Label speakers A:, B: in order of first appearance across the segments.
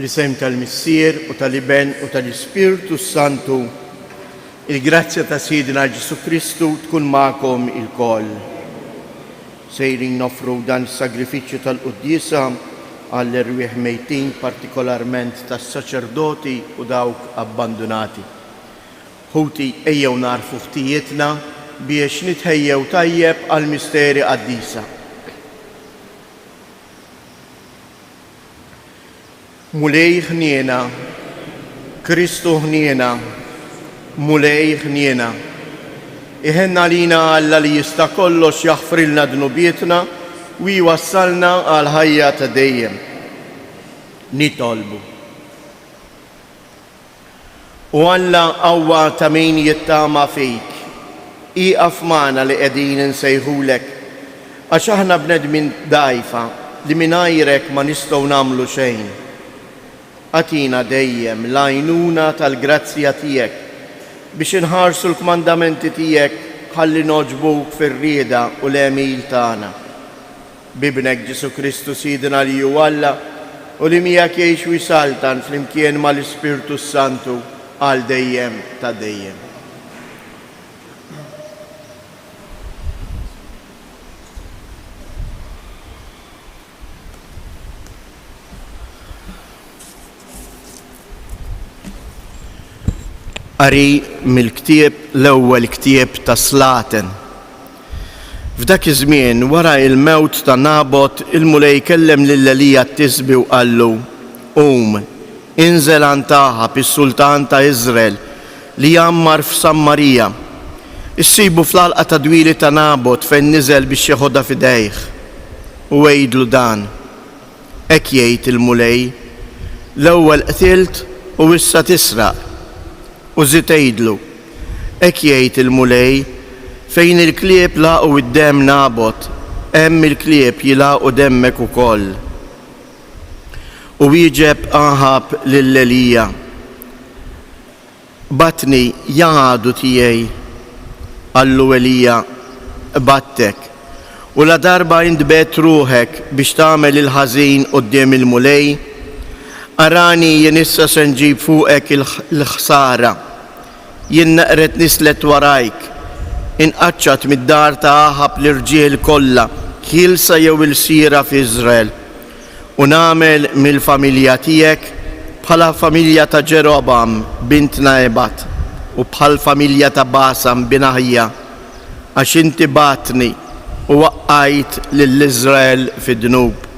A: Fl-isem tal-Missier u tal-Iben u tal-Ispirtu Santu, il-grazzja ta' Sidna Ġesu Kristu tkun magħkom il-koll. Sejrin nofru dan is-sagrifiċċju tal-Qudiesa għall-irwieħ mejtin, partikolarment tas-saċerdoti u dawk abbandonati. Ħuti ejjew narfu ħtijietna biex nitħejjew tajjeb għall-misteri qaddisa. Mulej ħniena, Kristu ħniena, mulej ħniena. Iħenna lina Alla li jista' kollox jaħfrilna dnubietna u jwassalna għal ħajja ta' dejjem. Nitolbu. U Alla qawwa ta' min jittama fik, iqaf magħna li qegħdin insejħulek, għax aħna bnedmin dgħajfa li mingħajrek ma nistgħu nagħmlu xejn. Għatina dejjem l-għajnuna tal-grazzja tiegħek biex inħarsu l-kmandamenti tiegħek ħalli noġbuk fir-rieda u l-emil tagħna. Bibnek Ġesu Kristu Sidna li hu Alla u li miegħek jgħix u jsaltan flimkien mal-Ispirtu Santu għal dejjem ta' dejjem. Qari mill-ktieb l-ewwel ktieb ta' Slaten. F'dak iż-żmien wara il-mewt ta' Nabot, il-mulej kellem lil Elija t-tisbi u qallu: inżel għand Aħab is-sultan ta' Iżrael li jammar f'Sammarija. Issibu fl-għalqa ta' dwili ta' Nabot fejn niżel biex jaħodha f'idejh. U għejdlu dan: hekk jgħid il-mulej, l-ewwel qtilt u issa tisraq. U żitejdlu: hekk jgħid il-mulej, fejn il-klieb laqgħu d-demm Nabot, hemm il-klieb jilaqgħu demmek ukoll. U wieġeb Aħab lil Elija: batni jagħadu tiegħi. Qallu Elija: battek, u la darba intbet ruħek biex tagħmel il-ħażin quddiem il-mulej, arani jien issa se nġib fuqek il-ħsara. Jien naqret nislet warajk, inqaċċat mid-dar ta' Aħab l-irġiel kollha, ħielsa jew il-sira f'Iżrael, u nagħmel mill-familja tiegħek bħala familja ta' Ġerobam bint Nebat u bħal familja ta' Basam bin Aħija, għax inti batni u waqqajt lill-Iżrael fid-dnub.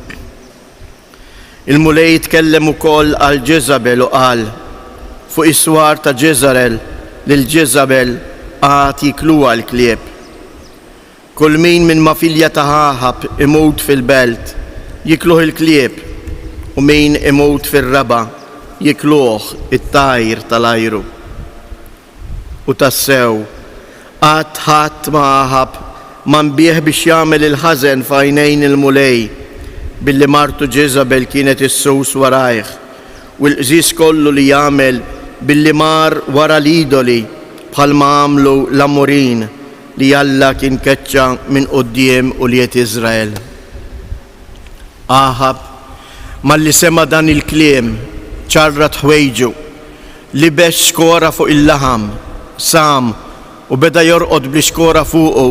A: Il-mulej tkellem ukoll għal Ġeżabel u qal: fuq is-swar ta' Ġeżarel lil Ġeżabel għad jikluha l-klieb. Kull min minn ma' filja ta' Aħab imut fil-belt jikluh il-klieb, u min imut fir-raba jikluh it-tajr tal-ajru. U tassew qatt ħadd ma' Aħab ma nbieħ biex jagħmel il-ħażen f'għajnejn il-mulej, billi martu Ġeżabel kienet issus warajh, u l-qżis kollu li jagħmel billi mar wara l-idoli bħalma għamlu l-Amorin li Alla kien keċċa minn quddiem uliet Iżrael. Aħab malli sema dan il-kliem ċarrat ħwejġu, libex xkora fuq il-laħam, sam u beda jorqod bli xkora fuqu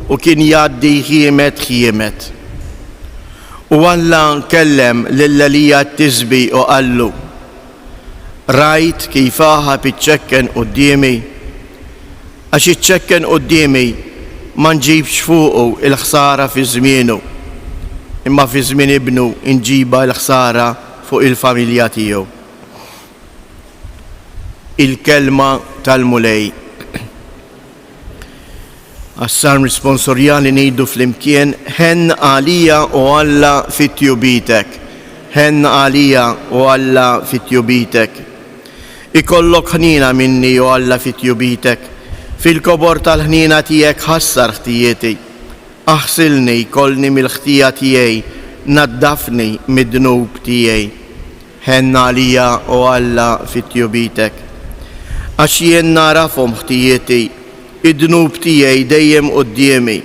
A: u kien jgħaddi ħiemet. U Alla nkellem lil Elija t-tisbi u qallu: rajt kif Aħab iċċekken quddiemi, għax iċċekken quddiemi ma nġibx fuqu il-ħsara fi żmienu, imma fi żmien ibnu nġiba l-ħsara fuq il-familja tiegħu. Il-kelma tal-mulej. Għas-sarm responsorjali ngħidu flimkien: ħenn għalija u Alla fit-tjubitek, ħenn għalija u Alla fit-tjubitek. Ikollok ħnina minni u Alla fit-tjubitek, fil-kobor tal-ħnina tiegħek ħassar ħtijieti. Aħsilni kolni mill-ħtija tiegħi, naddafni mid-dnub tiegħi. Ħenn għalija u Alla fit-tjubitek. Għax jien narafhom ħtijieti, id-dnub tiegħi dejjem quddiemi,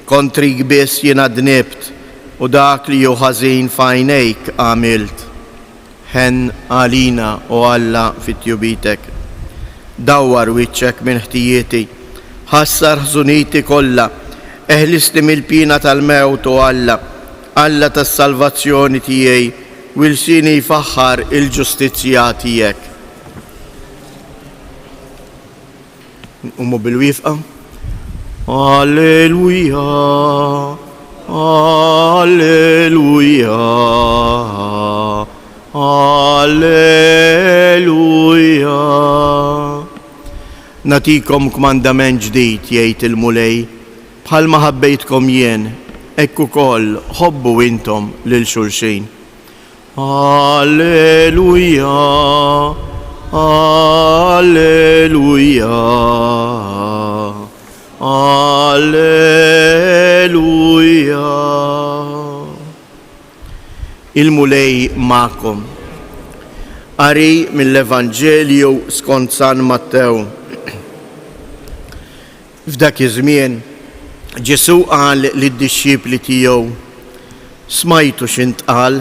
A: kontrik biss jiena dnibt u dak li hu ħażin f'għajnejk għamilt. hen għalina u Alla fit-tjubitek. Dawwar wiċċek minn ħtijieti, ħassar ħżuniti kollha, eħlisni mill-pina tal-mewt u Alla tas-salvazzjoni tiegħi, wilsini jfaħħar il-ġustizzja tiegħek. Umu bil-wifqa. Alleluja, alleluja, alleluja. Natikom kmandament ġdid jgħid il-mulej, bħalma ħabbejtkom jien, hekk ukoll ħobbu intom lil xulxin. Alleluja, alleluja, alleluja. Il-mulej ma'kom. Qari mill-Evanġelju skont San Mattew. F'dak iż-żmien Ġesu qal lid-dixxipli tiegħu, smajtu x'intqal,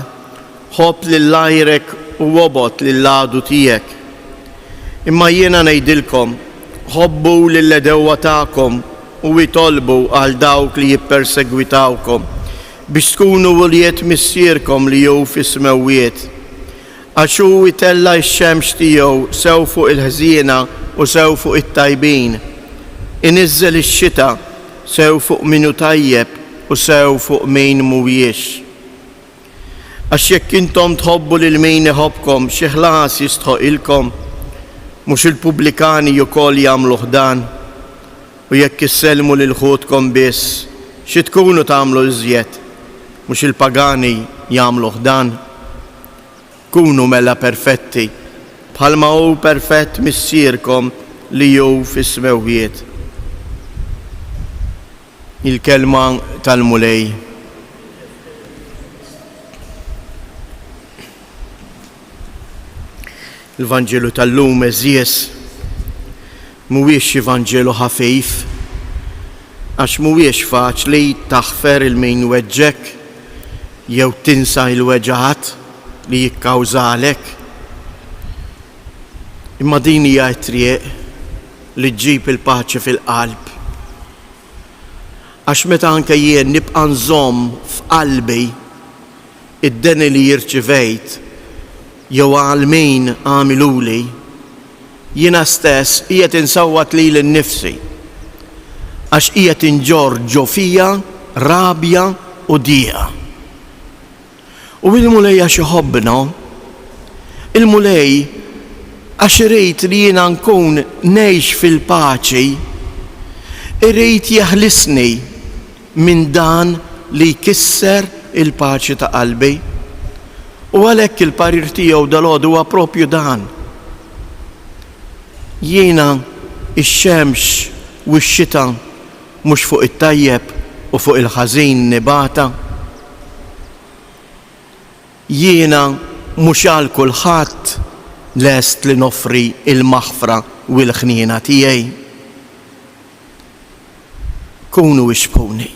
A: ħobb lil-għajrek u wobgħod lill-għadu tiegħek. Imma jiena ngħidilkom, ħobbu lill-għedewwa tagħkom u itolbu għal dawk li jippersegwitawkom biex tkunu wuljiet missierkom li hu fis-smewwiet. Għax hu itella x-xemx tiegħu sew fuq il-ħżiena u sew fuq it-tajbin. Iniżżel ix-xita sew fuq min hu tajjeb u sew fuq min mhuwiex. Għax jekk intom tħobbu lil min iħobbkom xi ħlas jistħoqilkom, mhux il-pubblikani wkoll jagħmluh dan, u jekk issellmu lil ħudkom biss, xi tkunu tagħmlu iżjed, mhux il-pagani jagħmluh dan. Kunu mela perfetti, bħalma hu perfett missierkom li hu fis-smewwiet. Il-kelma tal-mulej. Il-Vanġelu tal-lum eżies mhuwiex Evanġelu ħafif, għax mhuwiex faċli taħfer il-min weġġek jew tinsa il-weġaħat li jikkawżalek. Imma din hija t-triq li ġġib il-paċi fil-qalb. Għax meta anke jien nibqa' nżomm f'qalbi id-deni li jirċivejt jew għal min għamiluli, jiena stess qiegħed insawwat lili nnifsi għax qiegħed inġorġu fija rabja u dieqa. U il-mulej għax iħobbna, il-mulej għax irid li jiena nkun ngħix fil-paċi, irid jeħlisni minn dan li jkisser il-paċi ta' qalbi. U għalhekk il-parir tiegħu dalgħodu huwa proprju dan. Jiena ix-xemx u x-xita mhux fuq it-tajjeb u fuq il-ħażin nibata. Jiena mhux għal kulħadd lest li nofri il-maħfra u l-ħniena tiegħi. Kunu ixbħuni,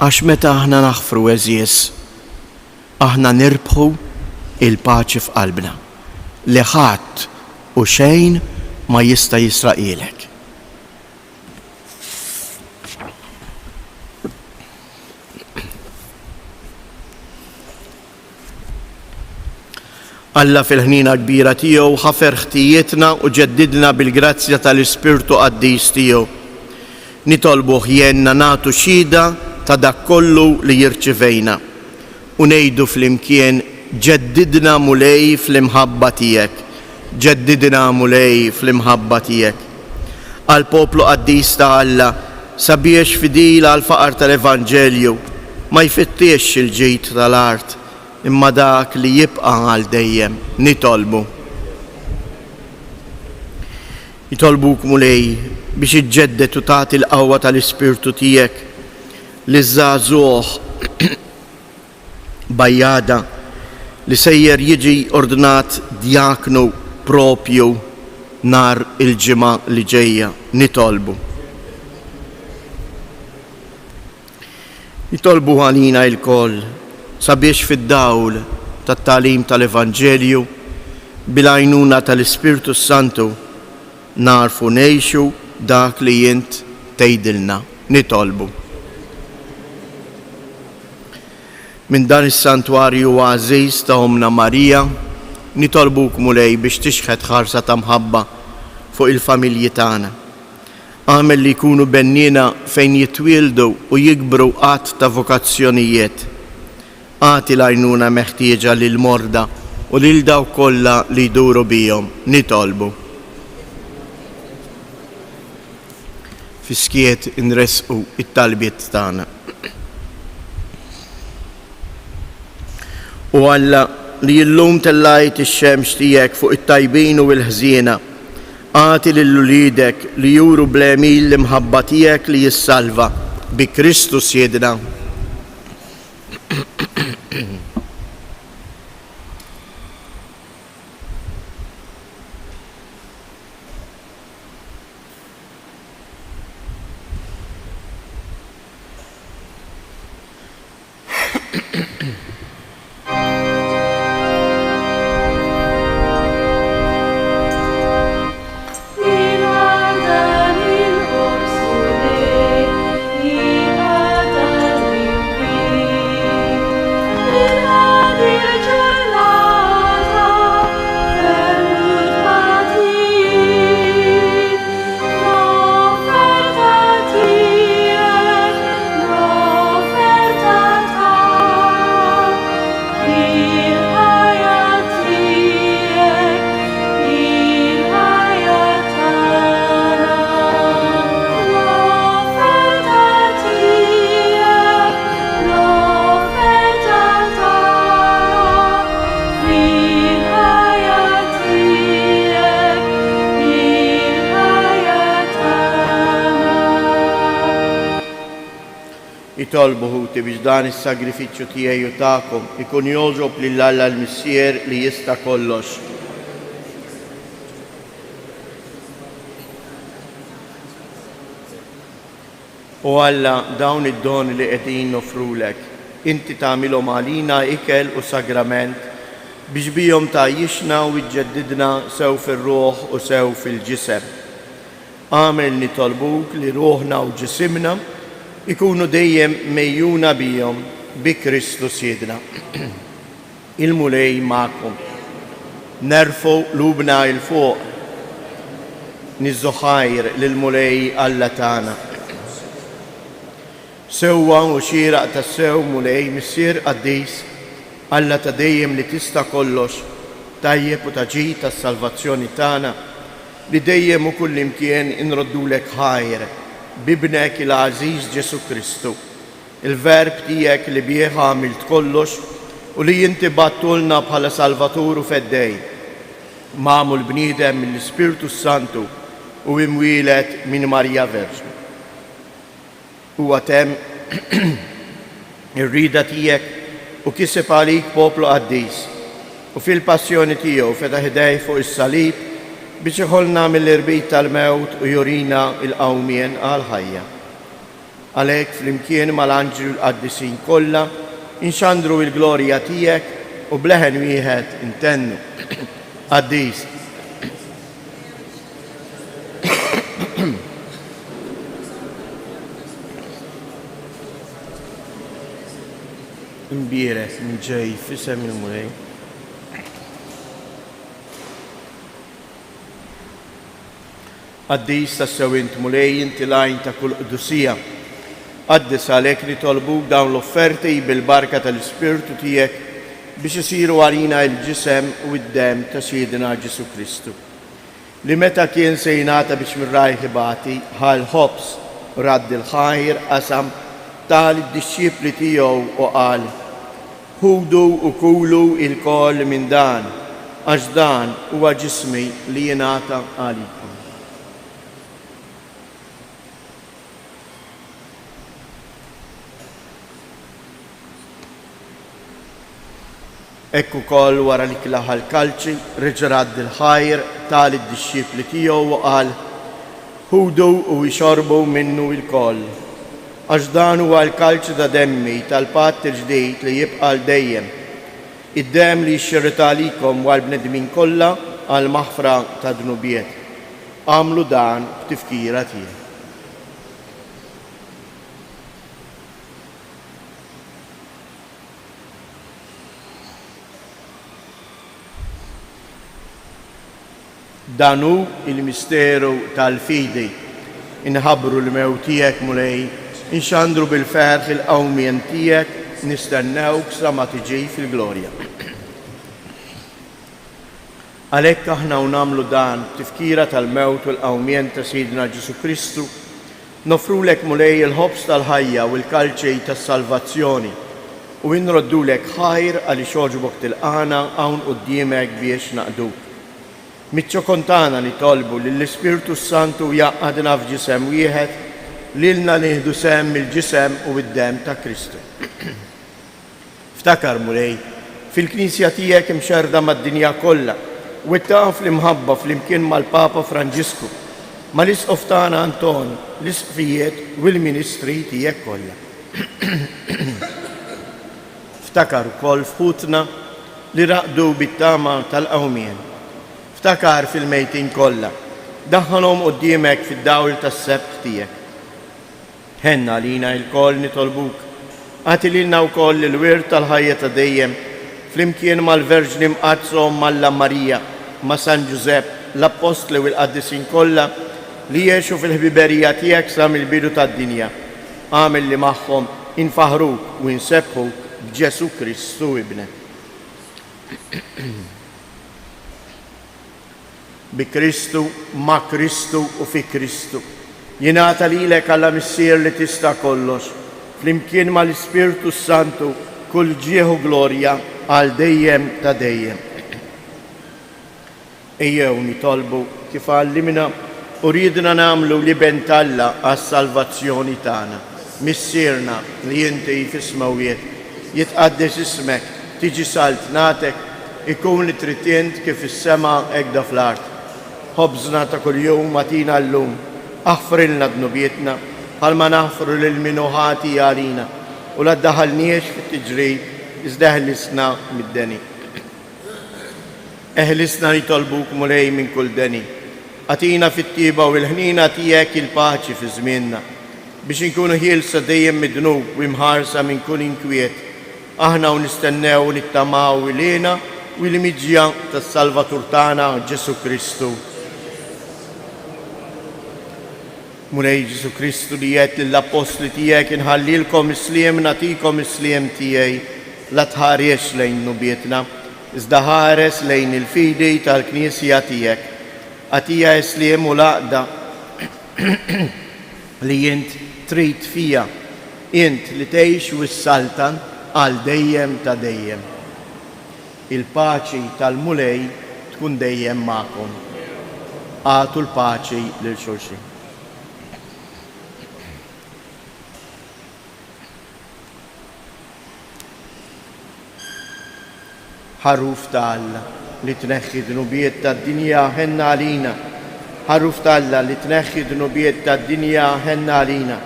A: għax meta aħna naħfru eżies, aħna nirbħu il-paċi f'qalbna li ħadd u xejn ma jista' jisraqilek. Alla fil-ħnina kbira tiegħu ħafer ħtijietna u ġeddidna bil-grazzja tal-Ispirtu Qaddis tiegħu. Nitolbuh jenna nagħtu xhieda ta' dak kollu li jirċivejna u ngħidu flimkien ġeddidna mulej fl-imħabba tiegħek, ġeddidna mulej fl-imħabba tiegħek. Għal poplu qaddis ta' Alla sabiex fidil għal faqar tal-Evanġelju ma jfittiex il-ġid tal-art imma dak li jibqa' għal dejjem nitolbu. Jitolbuk mulej biex iġġedded u tagħti l-qawwa tal-Ispirtu tiegħek li żagħżugħ Bajjada li sejjer jiġi ordinat djaknu propju nar il-ġimgħa li ġejja nitolbu. Nitolbu għalina il-koll sabiex fid-dawl tat-tagħlim tal-Evanġelju bil-għajnuna tal-Ispirtu Santu narfu ngħixu dak li Int tgħidilna. Nitolbu. Minn dan is-santwarju għażiż ta' Omna Marija, nitolbuk mulej biex tixħed ħarsa ta' mħabba fuq il-familji tagħna. Għamel li jkunu bennina fejn jitwildu u jikbru qatt ta' vokazzjonijiet. Għati l-għajnuna meħtieġa lil morda u lil dawk kollha li jduru bihom. Nitolbu. Fiskiet inresqu it-talbiet tagħna. U Alla li llum tellajt ix-xemx tiegħek fuq it-tajbin u l-ħżiena, għati lil-ulidek li juru bl-emil l-imħabba tiegħek li jissalva bi Kristu Siedna. Nitolbu ħuti biex dan is-sagrifiċċju tiegħi u tagħkom ikun jogħġob lil Alla l-Missier li jista' kollox. U Alla dawn id-doni li qegħdin nofrulek, Inti tagħmilhom għalina ikel u sagrament biex bihom tgħajjixna u jġeddidna sew fir-ruħ u sew fil-ġisem. Għamel nitolbuk li ruħna u ġisimna ikunu dejjem mejjuna bihom bi Kristu Siedna. Il-mulej magħkom. Nerfu lubna il-fuq. Nizzu ħajr lil-mulej Alla tagħna. Sewwa u xieraq tas-sew mulej missier qaddis Alla ta' dejjem li tista' kollox, tajjeb u taġid tas-salvazzjoni tagħna li dejjem u kullimkien inroddulek ħajr bibnek il-għażiż Ġesu Kristu, il-verb tiegħek li bih għamilt kollox u li Inti battulna bħala Salvatur u feddej, magħmul bniedem mill-Ispirtu Santu u imwielet minn Marja Verġna. Huwa temm ir-rida tiegħek u kiseb għalik poplu qaddis u fil-passjoni tiegħu fetaħ idejh fuq is-salib biex iħolna mill-irbit tal-mewt u jurina il-qawmien għal-ħajja. Għalhekk flimkien mal-anġlu l-qaddisin kollha inxandru l-glorja tiegħek u bleħen wieħed intennu. Qaddis. Imbierek minn ġej f'isem il-mulej. Qaddis tas-sew Int mulej Inti lajn ta' kull qdusija. Qaddis għalhekk nitolbuk dawn l-offerti bil-barka tal-Ispirtu tiegħek biex isiru għalina l-ġisem u d-dem ta' Siedna Ġesu Kristu. Li meta kien se jingħata biex mir-rajħ ibati ħal ħobs radd il-ħajr qasam tal-disċipli tiegħu u qal: Ħudu u kulu il-koll minn dan, għax dan huwa ġismi li jingħata għalikom. Ekku koll wara li klaħa l-kalċi, reġa' radd il-ħajr tal id-disċipli tiegħu u qal: Ħudu u jxorbu minnu il-koll, għax dan huwa l-kalċi ta' demmi tal-patt il-ġdid li jibqa' dejjem. id-dem li xxirrita likom għal bnedmin kollha għal maħfra ta' dnubiet. Għamlu dan b'tifkira tiegħi. Danu il-misteru tal-fidi, inħabru l-mew tijek mulej, inxandru bil-ferħ il-qawmien tijek, nistennewk sa ma tiġi fil-glorja. Għalhekk aħna namlu dan tifkira tal-mewt u l-qawmien ta' Sidna Ġesu Kristu, nofrulek mulej il-ħobs tal-ħajja u l-kalċej tas-salvazzjoni u inroddulek ħajr għaliex oġbok tilqana hawn quddiemek biex naqduk. Mitċo kontana li tolbu li l-Ispirtu Santu jaqqadna f'ġisem wieħed lilna nieħdu sem mill-ġisem u id-dem ta' Kristu. Ftakar mulej, fil-Knisja tiegħek imxerda mad-dinja kollha u ittaqaf l-imħabba fl-imkien mal-Papa Franġisku, mal-isqof tagħna Anton, l-isqfijiet u l-ministri tiegħek kollha. Ftakar ukoll f'ħutna li raqdu bit-tama tal-qawmien. Ftakar fil-mejtin kollha, daħħalhom quddiemek fid-dawl tas-sebt tiegħek. Ħenna lina l-koll nitolbuk, għati lilna wkoll il-wirt tal-ħajja ta' dejjem, flimkien mal-Verġni mqazzhom Malla Marija, ma' San Ġusepp, l-Apostli u l-Qaddisin kollha li jgħixu fil-ħbiberija tiegħek sa mill-bidu tad-dinja. Għamel li magħhom infaħruk u insebħuk b'Ġesu Kristu ibnek. Bi Kristu, ma' Kristu u fi Kristu. Jingħata lilek Alla missier li tista' kollox, flimkien mal-Ispirtu Santu kull ġieħu glorja għal dejjem ta' dejjem. Ejjew nitolbu kif għallimna u ridna nagħmlu li bentalla għas-salvazzjoni tagħna. Missierna li inti fismawiet, jitqaddes ismek, tiġi salt natek, ikun li tritient kif is-sema hekk fl-art. Ħobżna ta' kuljum matina llum, aħfrilna dnubietna, bħalma naħfru lil minuħati għalina, u la ddaħalniex fit-tiġrib, iżda eħlisna mid-deni. Eħlisna nitolbuk mulej minn kull deni. Għatina fit-tiba u l-ħnina tiegħek il-paċi fi żmienna, biex inkunu ħielsa dejjem mid-dnub u imħarsa minn kull inkwiet. Aħna u nistennew u nittamaw ilina u l-miġja tas-Salvatur tagħna Ġesu Kristu. Mulej Ġesu Kristu li jgħid lill-Apostli tiegħek inħallilkom isliem nagħtikom isliem tiegħi, la tħares lejn nubietna, iżda ħares lejn il-fidi tal-Knisja tiegħek. Għatija isliem u laqda li jint trid fija, int li tgħix wis-saltan għal dejjem ta' dejjem. Il-paċi tal-mulej tkun dejjem magħkom. Għatu l-paċi lil xulxin. Ħaruf ta' Alla li tneħħi dnubiet tad-dinja ħenna għalina. Ħaruf ta' Alla li tneħħi dnubiet tad-dinja ħenna għalina.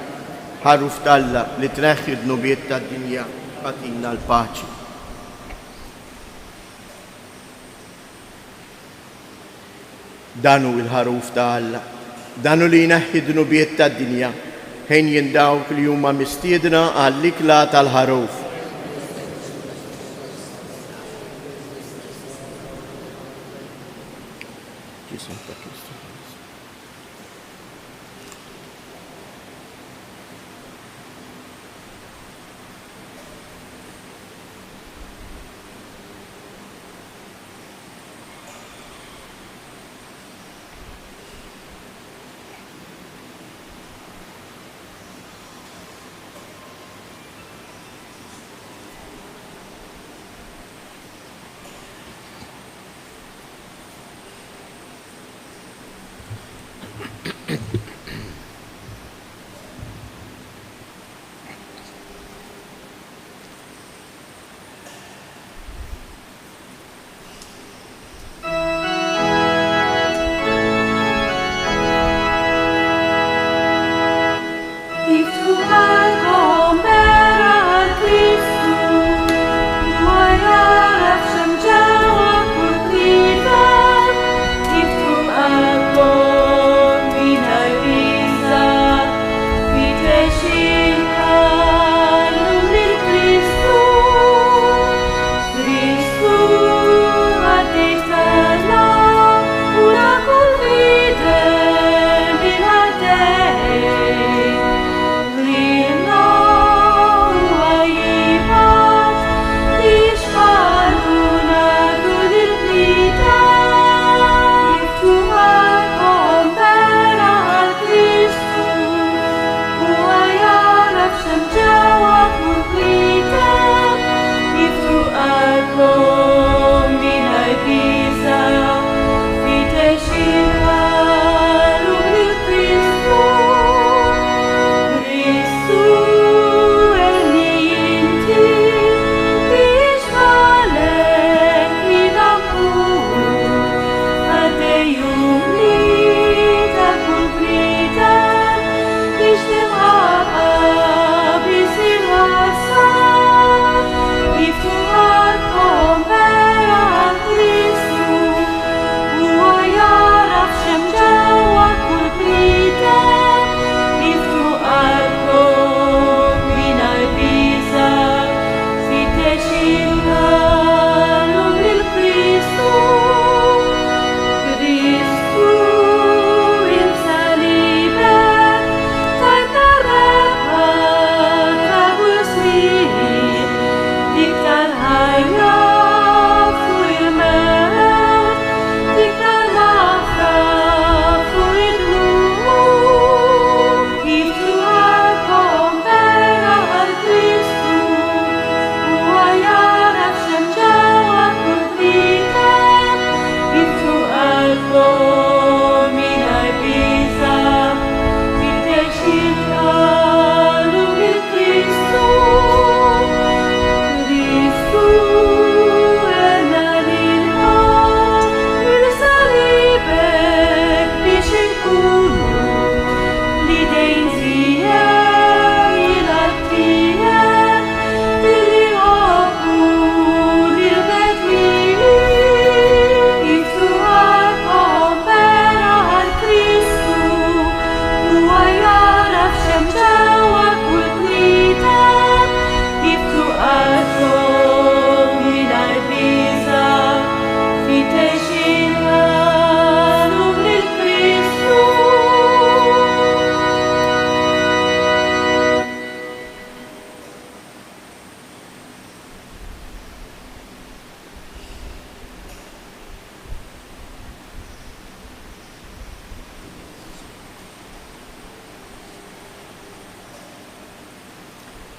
A: Ħaruf ta' Alla li tneħħi dnubiet tad-dinja għatina l-paċi. Danu il-ħaruf ta' Alla, danu li jneħħi dnubiet tad-dinja, ħejn jindawk li huma mistiedna għall-ikla tal-ħaruf.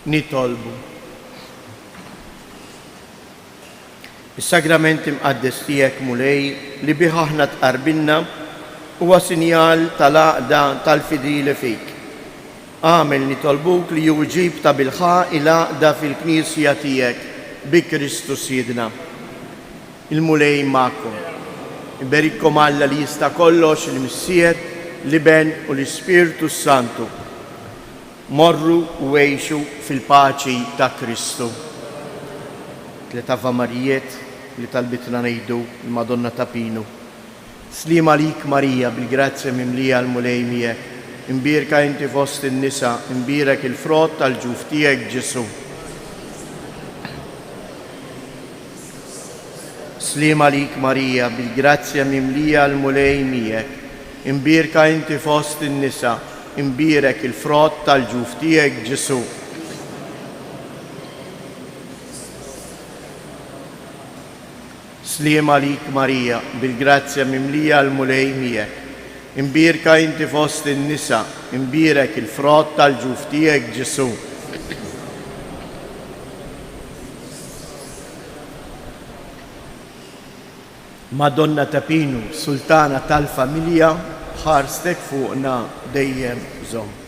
A: nitolbu. Is-sagrament imqaddes tiegħek mulej li bih aħna tqarbilna huwa sinjal tal-għaqda tal-fidili fik. Għamel nitolbuk li juġib ta' bilħaq il-għaqda fil-Knisja tiegħek bi Kristus Sidna. Il-mulej ma'kom. Iberikkom Alla li jista' kollox il-Missiet, l-Iben u l-Ispirtu Santu. Morru u għejxu fil-paċi ta' Kristu. Tlet Ava Marijiet li talbitna ngħidu l-Madonna ta' Pinu. Slima lik Marija bil-grazzja mimlija l-mulej miegħek. Imbirka inti fost in-nisa, imbirek il-frott tal-ġuf tiegħek Ġesu. Slima lik Marija bil-grazzja mimlija l-mulej miegħek. Imbirka inti fost in-nisa, imbirek il-frott tal-ġuf tiegħek Ġesu. Slima lik Marija bil-grazzja mimlija l-mulej miegħek. Imbirka inti fost in-nisa, imbirek il-frott tal-ġuf tiegħek Ġesu. Madonna ta' Pinu, Sultana tal-Familja, ħarstek fuqna dejjem żomm.